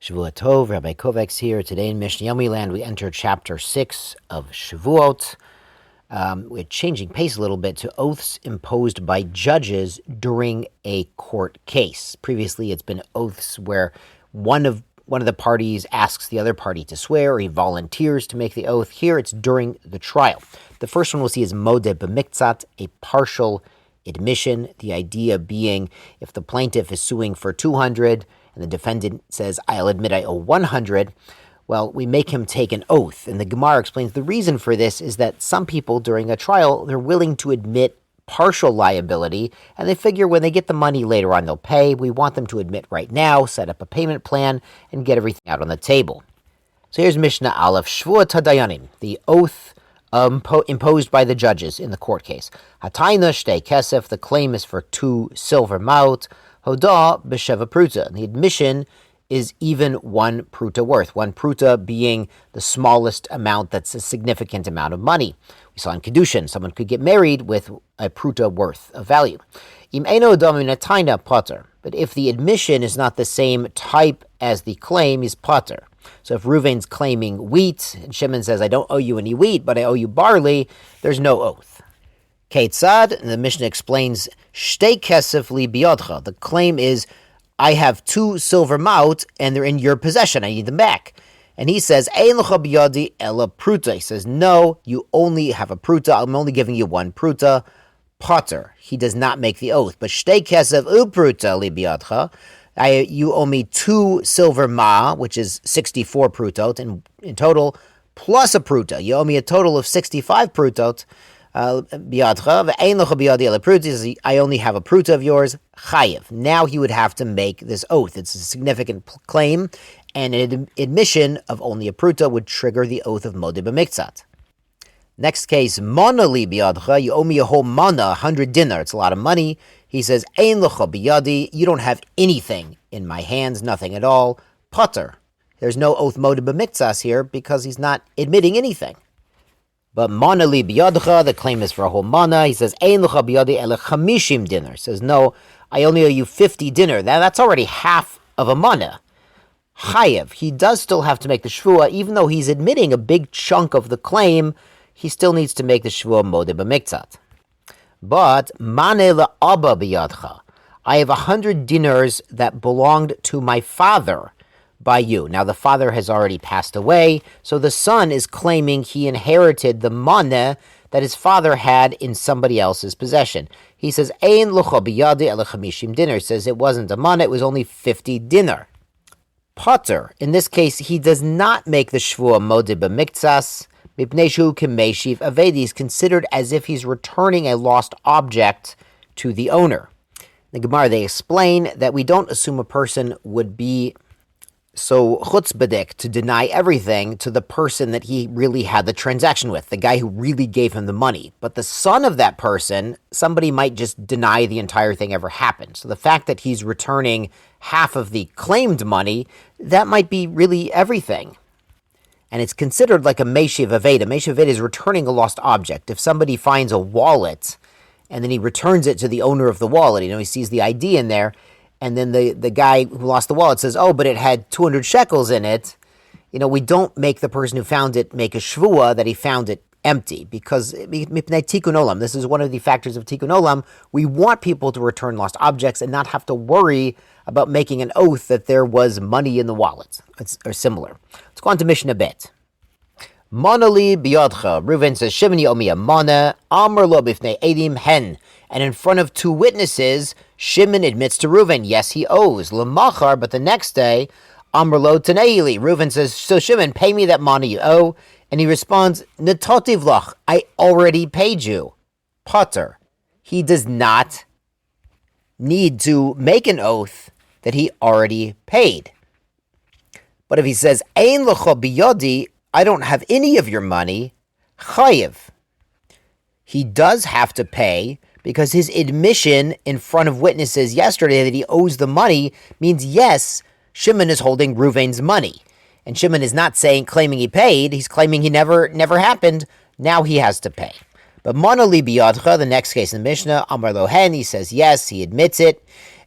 Shevuot Tov, Rabbi Kovacs here. Today in Mishnah Yomi land, we enter chapter 6 of Shevuot. We're changing pace a little bit to oaths imposed by judges during a court case. Previously, it's been oaths where one of the parties asks the other party to swear, or he volunteers to make the oath. Here, it's during the trial. The first one we'll see is modeh b'miktzat, a partial admission. The idea being, if the plaintiff is suing for 200 and the defendant says, I'll admit I owe 100, well, we make him take an oath. And the Gemara explains the reason for this is that some people during a trial, they're willing to admit partial liability, and they figure when they get the money later on, they'll pay. We want them to admit right now, set up a payment plan, and get everything out on the table. So here's Mishnah Aleph, Shevuot HaDayanim, the oath imposed by the judges in the court case. Hatayna shtei kesef, the claim is for 2 silver maut. Hodah b'sheva pruta, the admission is even 1 pruta worth, 1 pruta being the smallest amount that's a significant amount of money. We saw in Kedushin, someone could get married with a pruta worth of value. Im eino dominataina potter, but if the admission is not the same type as the claim, is potter. So if Reuven's claiming wheat, and Shimon says, I don't owe you any wheat, but I owe you barley, there's no oath. Keitzad, and the Mishnah explains, Shtei kesef li biyodcha. The claim is, I have 2 silver maut, and they're in your possession. I need them back. And he says, Ein l'cha biyodi ela pruta. He says, no, you only have a pruta. I'm only giving you 1 pruta. Potter. He does not make the oath. But shtei kesef u pruta li biyodcha. You owe me 2 silver ma, which is 64 prutot in total, plus a pruta. You owe me a total of 65 prutot. I only have a pruta of yours, chayev. Now he would have to make this oath. It's a significant claim, and an admission of only a pruta would trigger the oath of modeh b'miktzat. Next case, mana li biyadcha, you owe me a whole mana, 100 dinar. It's a lot of money. He says, ein l'cha biyadi, you don't have anything in my hands, nothing at all. Potter. There's no oath modeh b'miktzas here because he's not admitting anything. But mana li biyadcha, the claim is for a whole mana. He says, ein l'cha biyadi ele chamishim dinar. He says, no, I only owe you 50 dinar. That's already half of a mana. Chayev, he does still have to make the shvuah, even though he's admitting a big chunk of the claim, he still needs to make the shvuah modeh b'miktzat. But mane le'abba biyadcha, I have 100 dinars that belonged to my father by you. Now the father has already passed away, so the son is claiming he inherited the maneh that his father had in somebody else's possession. He says, Ein l'cha biyadi ele chamishim dinar. He says it wasn't a maneh, it was only 50 dinar. Potter, in this case, he does not make the shvuah modeh b'miktzas, mipnei shu k'meishiv avedi, is considered as if he's returning a lost object to the owner. In the Gemara, they explain that we don't assume a person would be so chutzpahdik to deny everything to the person that he really had the transaction with, the guy who really gave him the money. But the son of that person, somebody might just deny the entire thing ever happened. So the fact that he's returning half of the claimed money, that might be really everything. And it's considered like a meishiv aveda. Meishiv aveda is returning a lost object. If somebody finds a wallet and then he returns it to the owner of the wallet, he sees the ID in there, and then the guy who lost the wallet says, oh, but it had 200 shekels in it. We don't make the person who found it make a shvuah that he found it empty, because mipnei tikkun olam, this is one of the factors of tikkun olam. We want people to return lost objects and not have to worry about making an oath that there was money in the wallet, or similar. Let's go on to Mishnah Bet. Mana li biyadcha. Reuven says, Shimon, you owe me a mana. Amar lo bifnei edim hen. And in front of 2 witnesses, Shimon admits to Reuven, yes, he owes. L'machar, but the next day, Amar lo taneili. Reuven says, so Shimon, pay me that money you owe. And he responds, Netotiv lach, I already paid you. Potter. He does not need to make an oath that he already paid. But if he says, Ein l'cha biyodi, I don't have any of your money, chayev, he does have to pay, because his admission in front of witnesses yesterday that he owes the money means, yes, Shimon is holding Reuven's money. And Shimon is not claiming he paid, he's claiming he never happened, now he has to pay. But mana li biyadcha, the next case in the Mishnah, Amar lo hen, he says yes, he admits it,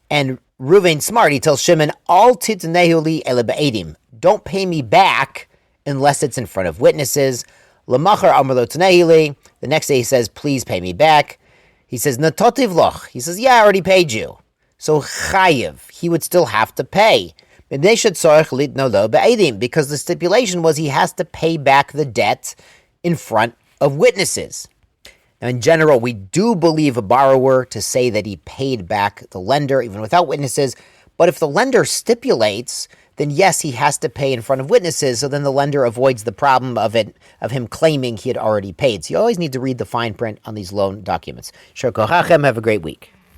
and Reuven smart. He tells Shimon, "Al titnehu li ele be'edim." Don't pay me back unless it's in front of witnesses. Lamachar amar lo tnehi li. The next day he says, "Please pay me back." He says, "Natotiv loch." He says, "Yeah, I already paid you." So chayiv, he would still have to pay. Because the stipulation was he has to pay back the debt in front of witnesses. Now, in general, we do believe a borrower to say that he paid back the lender even without witnesses. But if the lender stipulates, then yes, he has to pay in front of witnesses. So then the lender avoids the problem of him claiming he had already paid. So you always need to read the fine print on these loan documents. Shor kochachem, have a great week.